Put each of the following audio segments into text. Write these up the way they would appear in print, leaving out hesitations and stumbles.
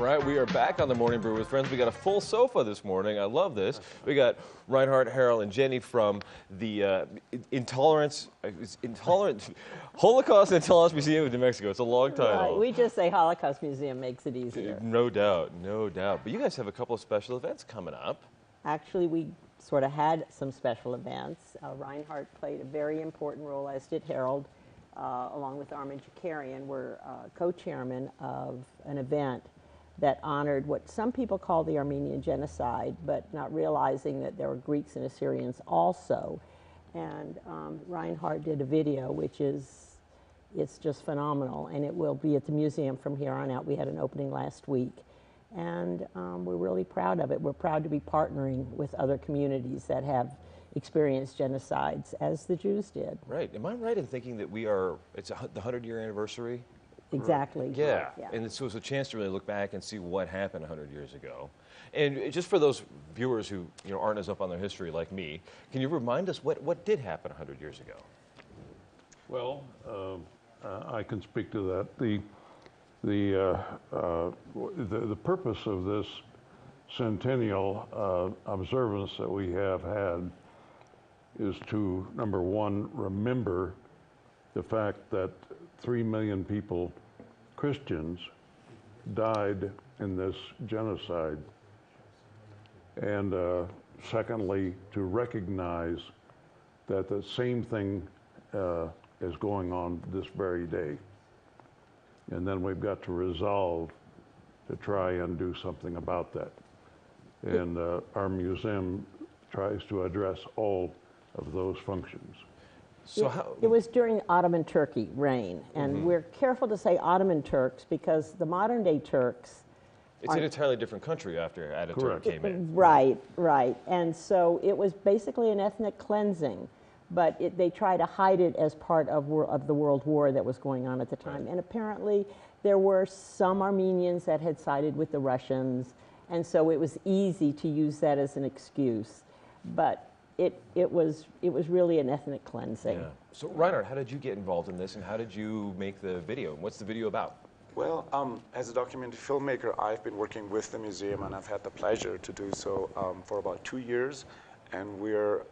right, we are back on the Morning Brew with Friends. We got a full sofa this morning. I love this. We got Reinhard, Harold, and Jennie from the Holocaust Intolerance Museum of New Mexico. It's a long title. Right. We just say Holocaust Museum makes it easier. No doubt, no doubt. But you guys have a couple of special events coming up. Actually, we sort of had some special events. Reinhard played a very important role, as did Harold, along with Armenian Genocide. We're co-chairman of an event that honored what some people call the Armenian Genocide, but not realizing that there were Greeks and Assyrians also. And Reinhard did a video, it's just phenomenal, and it will be at the museum from here on out. We had an opening last week, and we're really proud of it. We're proud to be partnering with other communities that have experienced genocides, as the Jews did. Right. Am I right in thinking that it's the 100-year anniversary? Exactly. Yeah. And so it's a chance to really look back and see what happened 100 years ago. And just for those viewers who aren't as up on their history like me, can you remind us what did happen 100 years ago? Well, I can speak to that. The purpose of this centennial observance that we have had is to, number one, remember the fact that 3 million people, Christians, died in this genocide. And secondly, to recognize that the same thing is going on this very day. And then we've got to resolve to try and do something about that. And our museum tries to address all of those functions. So it was during Ottoman Turkey reign, and we're careful to say Ottoman Turks because the modern day Turks it's an entirely different country after Ataturk came in. Right. And so it was basically an ethnic cleansing, but they tried to hide it as part of the World War that was going on at the time. Right. And apparently there were some Armenians that had sided with the Russians, and so it was easy to use that as an excuse. But it was really an ethnic cleansing. Yeah. So Reinhard, how did you get involved in this, and how did you make the video? What's the video about? Well, as a documentary filmmaker, I've been working with the museum, and I've had the pleasure to do so for about 2 years. And we're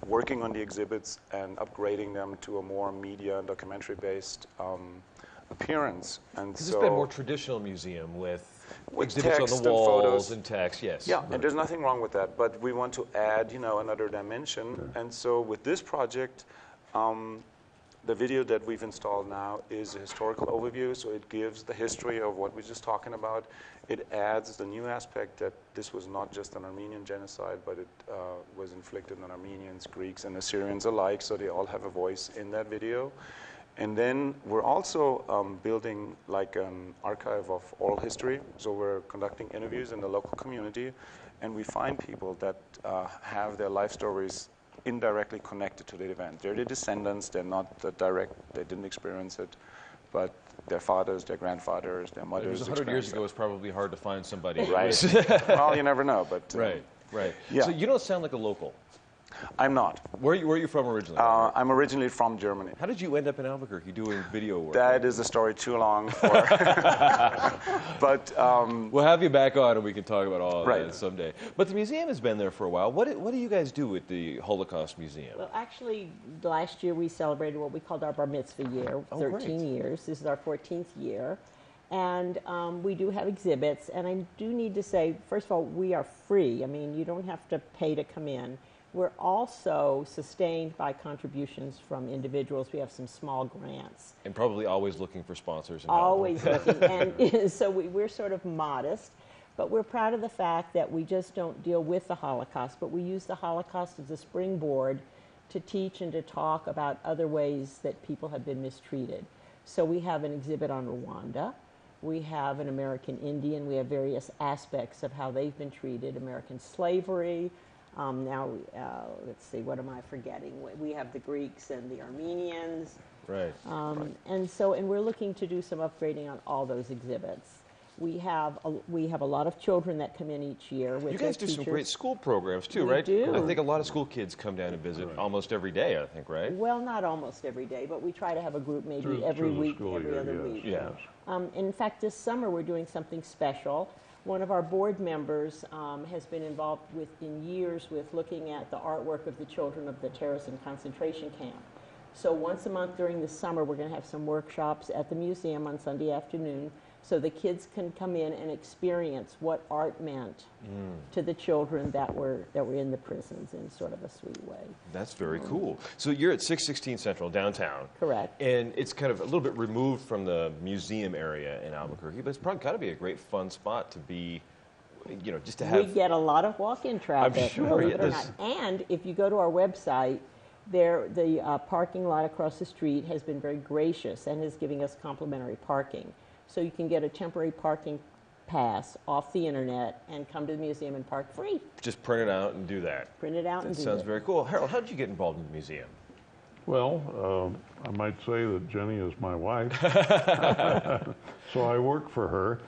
working on the exhibits and upgrading them to a more media and documentary-based appearance. And so it's been a more traditional museum with exhibits text on the walls and photos and text, yes. Yeah, and there's nothing wrong with that, but we want to add, another dimension. And so with this project, the video that we've installed now is a historical overview, so it gives the history of what we're just talking about. It adds the new aspect that this was not just an Armenian genocide, but it was inflicted on Armenians, Greeks, and Assyrians alike, so they all have a voice in that video. And then we're also building like an archive of oral history. So we're conducting interviews in the local community, and we find people that have their life stories indirectly connected to the event. They're the descendants, they're not the direct, they didn't experience it, but their fathers, their grandfathers, their mothers. 100 years ago, it's probably hard to find somebody. Right. Well, you never know, but. Right. Yeah. So you don't sound like a local. I'm not. Where are you from originally? I'm originally from Germany. How did you end up in Albuquerque doing video work? That is a story too long for. But we'll have you back on, and we can talk about all of that someday. But the museum has been there for a while. What do you guys do at the Holocaust Museum? Well, actually, last year we celebrated what we called our Bar Mitzvah year, 13 years. This is our 14th year. And we do have exhibits. And I do need to say, first of all, we are free. I mean, you don't have to pay to come in. We're also sustained by contributions from individuals. We have some small grants. And probably always looking for sponsors. Always looking. And so we're sort of modest, but we're proud of the fact that we just don't deal with the Holocaust, but we use the Holocaust as a springboard to teach and to talk about other ways that people have been mistreated. So we have an exhibit on Rwanda. We have an American Indian. We have various aspects of how they've been treated, American slavery. Now, let's see, what am I forgetting? We have the Greeks and the Armenians. Right. And we're looking to do some upgrading on all those exhibits. We have a lot of children that come in each year with You their guys do teachers. some great school programs too, We right? do. I think a lot of school kids come down and visit almost every day, I think, right? Well, not almost every day, but we try to have a group maybe Through every the week, school every year, other yes, week. Yeah. yes. In fact, this summer we're doing something special. One of our board members has been involved in years with looking at the artwork of the children of the terrorist and concentration camp. So once a month during the summer, we're going to have some workshops at the museum on Sunday afternoon, so the kids can come in and experience what art meant to the children that were in the prisons in sort of a sweet way. That's very cool. So you're at 616 Central, downtown. Correct. And it's kind of a little bit removed from the museum area in Albuquerque, but it's probably got to be a great fun spot to be, you know, just to have. We get a lot of walk-in traffic, sure, believe yeah, it or not. And if you go to our website, the parking lot across the street has been very gracious and is giving us complimentary parking. So you can get a temporary parking pass off the internet and come to the museum and park free. Just print it out and do that. Print it out and That do sounds it. very cool. Harold, how did you get involved in the museum? Well, I might say that Jennie is my wife, so I work for her.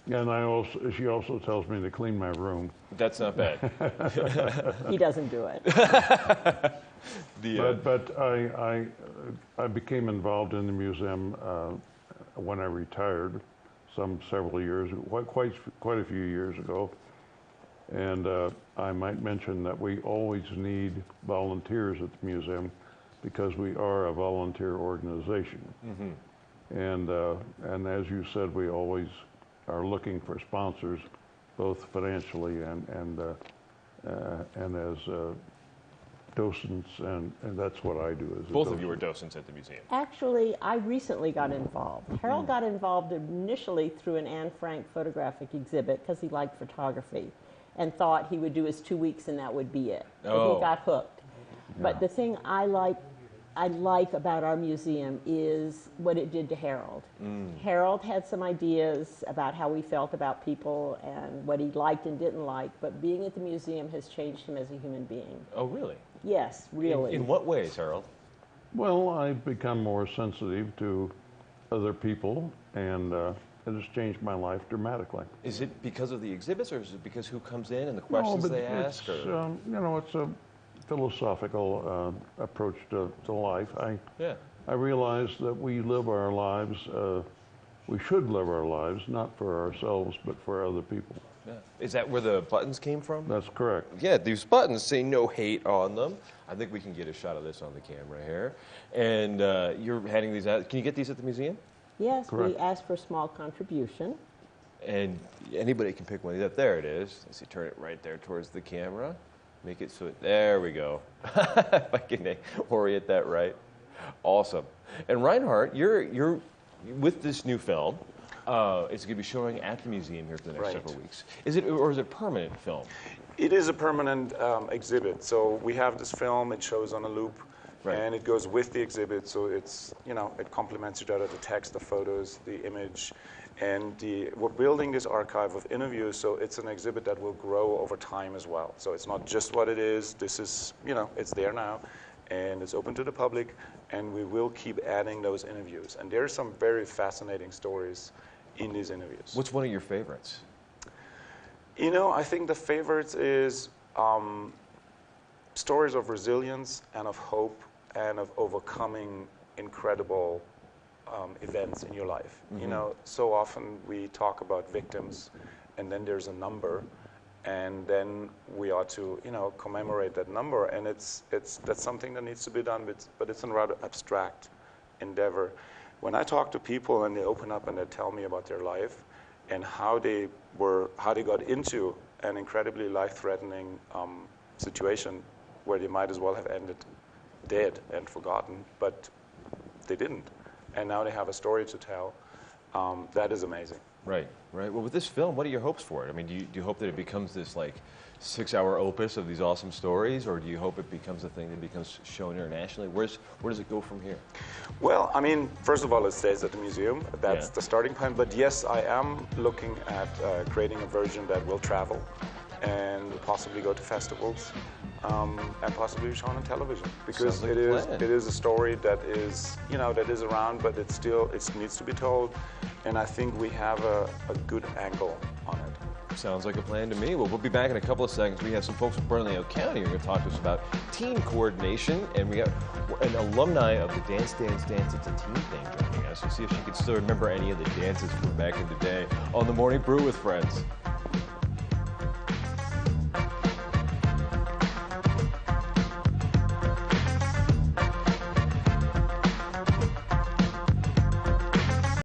And she also tells me to clean my room. That's not bad. He doesn't do it. But I became involved in the museum when I retired, several years, quite a few years ago. And I might mention that we always need volunteers at the museum because we are a volunteer organization. And as you said, we always are looking for sponsors, both financially and as docents, and that's what I do. As a Both of docent. you are docents at the museum. Actually, I recently got involved. Harold got involved initially through an Anne Frank photographic exhibit because he liked photography and thought he would do his 2 weeks and that would be it. But Oh. he got hooked. But the thing I like about our museum is what it did to Harold. Harold had some ideas about how he felt about people and what he liked and didn't like, but being at the museum has changed him as a human being. Oh, really? Yes, really. In what ways, Harold? Well, I've become more sensitive to other people, and it has changed my life dramatically. Is it because of the exhibits, or is it because who comes in and the questions No, but they ask? it's, Or? it's a philosophical approach to life. I realize that we live our lives, we should live our lives, not for ourselves, but for other people. Yeah. Is that where the buttons came from? That's correct. Yeah, these buttons say no hate on them. I think we can get a shot of this on the camera here. And you're handing these out. Can you get these at the museum? Yes, Correct. we ask for a small contribution. And anybody can pick one of these up. There it is. Let's see, turn it right there towards the camera. Make it so, there we go. If I can orient that right. Awesome. And Reinhard, you're with this new film. It's going to be showing at the museum here for the next Right. several weeks. Is it a permanent film? It is a permanent exhibit. So we have this film, it shows on a loop, Right. and it goes with the exhibit. So it's, it complements each other, the text, the photos, the image. And we're building this archive of interviews, so it's an exhibit that will grow over time as well. So it's not just what it is. This is, it's there now, and it's open to the public, and we will keep adding those interviews. And there are some very fascinating stories in these interviews. What's one of your favorites? I think the favorites is stories of resilience and of hope and of overcoming incredible events in your life. So often we talk about victims, and then there's a number, and then we ought to, commemorate that number. And that's something that needs to be done, but it's a rather abstract endeavor. When I talk to people and they open up and they tell me about their life and how they got into an incredibly life-threatening situation where they might as well have ended dead and forgotten, but they didn't. And now they have a story to tell. That is amazing. Right. Well, with this film, what are your hopes for it? I mean, do you hope that it becomes this 6-hour opus of these awesome stories, or do you hope it becomes a thing that becomes shown internationally? Where does it go from here? Well, I mean, first of all, it stays at the museum. That's Yeah. the starting point. But yes, I am looking at creating a version that will travel and possibly go to festivals and possibly shown on television, because Sounds like it a is plan. it is a story that is, you know, that is around, but it needs to be told, and I think we have a good angle on it. Sounds like a plan to me. Well, we'll be back in a couple of seconds. We have some folks from Bernalillo County who are going to talk to us about team coordination, and we got an alumni of the Dance, It's a Team thing joining us. We'll see if she can still remember any of the dances from back in the day on the Morning Brew with Friends.